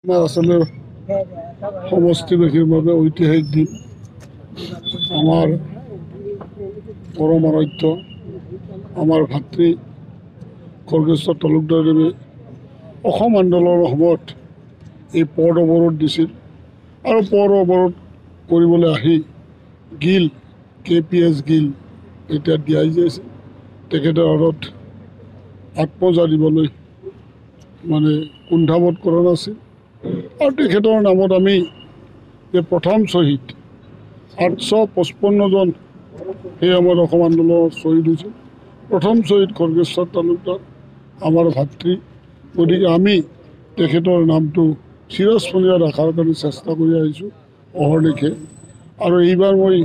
আমাৰ আচলতে সমষ্টিবাসীৰ বাবে ঐতিহাসিক দিন। আমাৰ পৰম আৰাধ্য আমাৰ ভাতৃ খৰ্গেশ্বৰ তালুকদাৰদেৱে অসম আন্দোলনৰ সময়ত এই পদ অৱৰোধ দিছিল আৰু পদ অৱৰোধ কৰিবলৈ আহি গিল KPS গিল এতিয়া দিয়াই যাইছে তেখেতৰ হাতত আত্মজা দিবলৈ কুণ্ঠাবোধ কৰা নাছিল আৰু তেখেতৰ নামত আমি যে প্ৰথম শ্বহীদ 855জন সেই সময়ত অসম আন্দোলনত শ্বহীদ হৈছিল। প্ৰথম শ্বহীদ খৰ্গেশ্বৰ তালুকদাৰ আমাৰ ভাতৃ, গতিকে আমি তেখেতৰ নামটো চিৰস্মৰণীয় ৰখাৰ কাৰণে চেষ্টা কৰি আহিছোঁ অহৰ্নিশে। আৰু এইবাৰ মই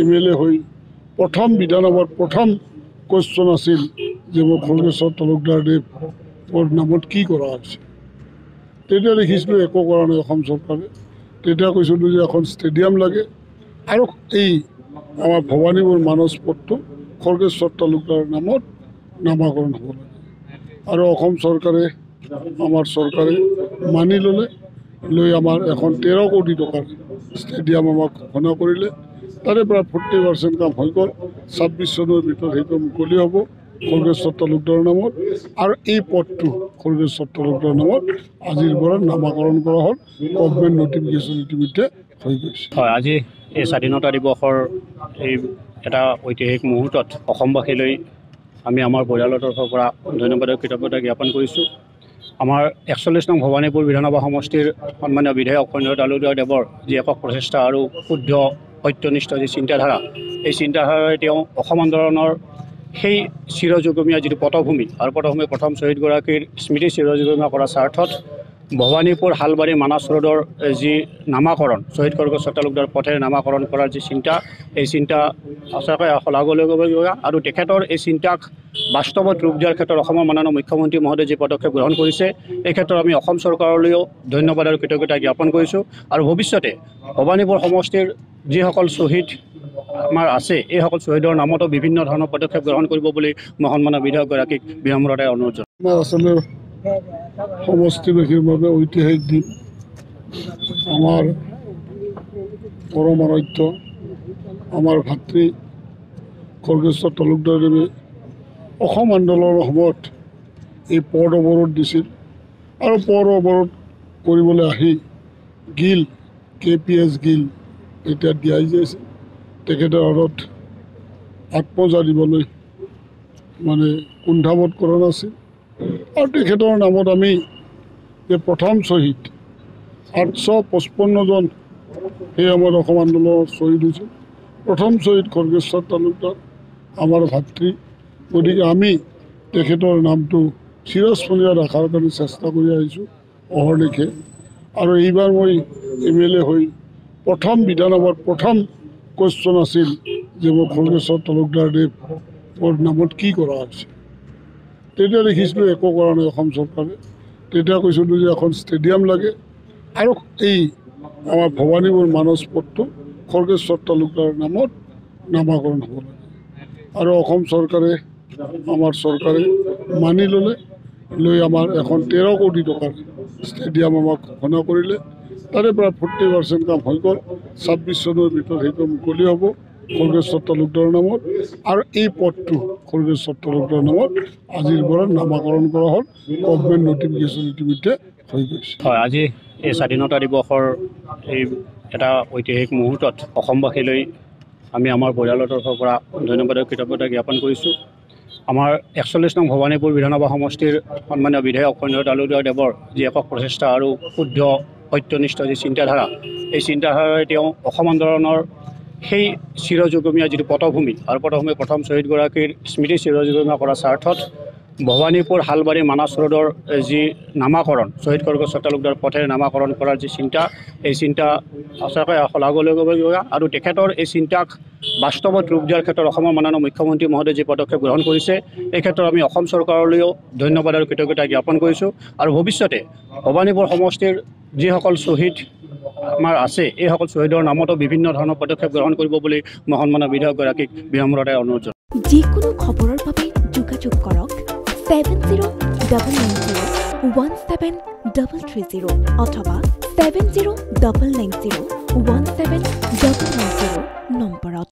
MLA হৈ প্ৰথম বিধানসভাত প্ৰথম কুৱেশ্যন আছিল যে মই খৰ্গেশ্বৰ তালুকদাৰদেৱৰ নামত কি কৰা হৈছে। তেতিয়া দেখিছিলোঁ একো কৰা নাই অসম চৰকাৰে। তেতিয়া কৈছিলোঁ যে এখন ষ্টেডিয়াম লাগে আৰু এই আমাৰ ভৱানীপুৰ মানস পথটো খৰ্গেশ্বৰ তালুকদাৰৰ নামত নামাকৰণ হ'ব লাগে। আৰু অসম চৰকাৰে আমাৰ চৰকাৰে মানি ল'লে, লৈ আমাৰ এখন 13 কোটি টকাৰ ষ্টেডিয়াম আমাক ঘোষণা কৰিলে। তাৰে প্ৰায় 40% কাম হৈ গ'ল। 26 চনৰ ভিতৰত সেইটো মুকলি হ'ব খৰ্গেশ্বৰ তালুকদাৰৰ নামত। আৰু এই পথটো খৰ্গেশ্বৰ তালুকদাৰৰ নামত আজিৰ পৰা নামাকৰণ কৰা হ'ল। গভৰ্ণমেণ্ট নটিফিকেশ্যন ইতিমধ্যে হৈ গৈছে। হয়, আজি এই স্বাধীনতা দিৱসৰ এই এটা ঐতিহাসিক মুহূৰ্তত অসমবাসীলৈ আমি আমাৰ পৰিয়ালৰ তৰফৰ পৰা ধন্যবাদ আৰু কৃতজ্ঞতা জ্ঞাপন কৰিছোঁ। আমাৰ 41 নং ভৱানীপুৰ বিধানসভা সমষ্টিৰ সন্মানীয় বিধায়ক কণ্ঠৰ তালুকদাৰদেৱৰ যি একক প্ৰচেষ্টা আৰু শুদ্ধ সত্যনিষ্ঠ যি চিন্তাধাৰা, এই চিন্তাধাৰাৰে তেওঁ অসম আন্দোলনৰ সেই চিৰযুগমীয়া যিটো পটভূমি আৰু পটভূমি প্ৰথম শ্বহীদগৰাকীৰ স্মৃতি চিৰযুগমীয়া কৰাৰ স্বাৰ্থত ভৱানীপুৰ হালবাৰী মানস ৰোডৰ যি নামাকৰণ, শ্বহীদ খৰ্গেশ্বৰ তালুকদাৰ পথেৰে নামাকৰণ কৰাৰ যি চিন্তা, এই চিন্তা সঁচাকৈ শলাগিবলগীয়া। আৰু তেখেতৰ এই চিন্তাক বাস্তৱত ৰূপ দিয়াৰ ক্ষেত্ৰত অসমৰ মাননীয় মুখ্যমন্ত্ৰী মহোদয়ে যি পদক্ষেপ গ্ৰহণ কৰিছে, এই ক্ষেত্ৰত আমি অসম চৰকাৰলৈও ধন্যবাদ আৰু কৃতজ্ঞতা জ্ঞাপন কৰিছোঁ। আৰু ভৱিষ্যতে ভৱানীপুৰ সমষ্টিৰ যিসকল শ্বহীদ আমাৰ আছে, এইসকল শ্বহীদৰ নামতো বিভিন্ন ধৰণৰ পদক্ষেপ গ্ৰহণ কৰিব বুলি মই সন্মানীয় বিধায়কগৰাকীক বিনম্ৰতাৰে অনুৰোধ জনাইছোঁ। আমাৰ আচলতে সমষ্টিবাসীৰ বাবে ঐতিহাসিক দিন। আমাৰ পৰম আৰাধ্য আমাৰ ভাতৃ খৰ্গেশ্বৰ তালুকদাৰদেৱে অসম আন্দোলনৰ সময়ত এই পদ অৱৰোধ দিছিল আৰু পদ অৱৰোধ কৰিবলৈ আহি গিল KPS গিল এতিয়া দিয়াই যাইছে তেখেতৰ হাতত আত্মজা দিবলৈ কুণ্ঠাবোধ কৰা নাছিল আৰু তেখেতৰ নামত আমি যে প্ৰথম শ্বহীদ 855জন সেই সময়ত অসম আন্দোলনত শ্বহীদ হৈছিল। প্ৰথম শ্বহীদ খৰ্গেশ্বৰ তালুকদাৰ আমাৰ ভাতৃ, গতিকে আমি তেখেতৰ নামটো চিৰস্মৰণীয় ৰখাৰ কাৰণে চেষ্টা কৰি আহিছোঁ অহৰ্নিশে। আৰু এইবাৰ মই MLA হৈ প্ৰথম বিধানসভাত প্ৰথম কুৱেশ্যন আছিল যে মই খৰ্গেশ্বৰ তালুকদাৰদেৱৰ নামত কি কৰা হৈছে। তেতিয়া দেখিছিলোঁ একো কৰা নাই অসম চৰকাৰে। তেতিয়া কৈছিলোঁ যে এখন ষ্টেডিয়াম লাগে আৰু এই আমাৰ ভৱানীপুৰ মানস পথটো খৰ্গেশ্বৰ তালুকদাৰৰ নামত নামাকৰণ হ'ব লাগে। আৰু অসম চৰকাৰে আমাৰ চৰকাৰে মানি ল'লে, লৈ আমাৰ এখন 13 কোটি টকাৰ ষ্টেডিয়াম আমাক ঘোষণা কৰিলে। তাৰে প্ৰায় 40% কাম হৈ গ'ল। 26 চনৰ ভিতৰত সেইটো মুকলি হ'ব খৰ্গেশ্বৰ তালুকদাৰৰ নামত। আৰু এই পথটো খৰ্গেশ্বৰ তালুকদাৰৰ নামত আজিৰ পৰা নামাকৰণ কৰা হ'ল। গভৰ্ণমেণ্ট নটিফিকেশ্যন ইতিমধ্যে হৈ গৈছে। হয়, আজি এই স্বাধীনতা দিৱসৰ এই এটা ঐতিহাসিক মুহূৰ্তত অসমবাসীলৈ আমি আমাৰ পৰিয়ালৰ তৰফৰ পৰা ধন্যবাদ আৰু কৃতজ্ঞতা জ্ঞাপন কৰিছোঁ। আমাৰ 41 নং ভৱানীপুৰ বিধানসভা সমষ্টিৰ সন্মানীয় বিধায়ক কণ্ঠৰ তালুকদাৰদেৱৰ যি একক প্ৰচেষ্টা আৰু শুদ্ধ সত্যনিষ্ঠ যি চিন্তাধাৰা, এই চিন্তাধাৰাৰে তেওঁ অসম আন্দোলনৰ সেই চিৰযুগমীয়া যিটো পটভূমি আৰু পটভূমি প্ৰথম শ্বহীদগৰাকীৰ স্মৃতি চিৰযুগমীয়া কৰাৰ স্বাৰ্থত ভৱানীপুৰ হালবাৰী মানস ৰোডৰ যি নামাকৰণ, শ্বহীদ খৰ্গেশ্বৰ তালুকদাৰ পথেৰে নামাকৰণ কৰাৰ যি চিন্তা, এই চিন্তা সঁচাকৈ শলাগিবলগীয়া। আৰু তেখেতৰ এই চিন্তাক বাস্তৱত ৰূপ দিয়াৰ ক্ষেত্ৰত অসমৰ মাননীয় মুখ্যমন্ত্ৰী মহোদয়ে যি পদক্ষেপ গ্ৰহণ কৰিছে, এই ক্ষেত্ৰত আমি অসম চৰকাৰলৈও ধন্যবাদ আৰু কৃতজ্ঞতা জ্ঞাপন কৰিছোঁ। আৰু ভৱিষ্যতে ভৱানীপুৰ সমষ্টিৰ যিসকল শ্বহীদ আমাৰ আছে, এইসকল শ্বহীদৰ নামতো বিভিন্ন ধৰণৰ পদক্ষেপ গ্ৰহণ কৰিব বুলি মই সন্মানীয় বিধায়কগৰাকীক বিনম্ৰতাৰে অনুৰোধ জনাইছোঁ। যিকোনো খবৰৰ বাবে যোগাযোগ কৰক 70990171 73030 অথবা 7099017177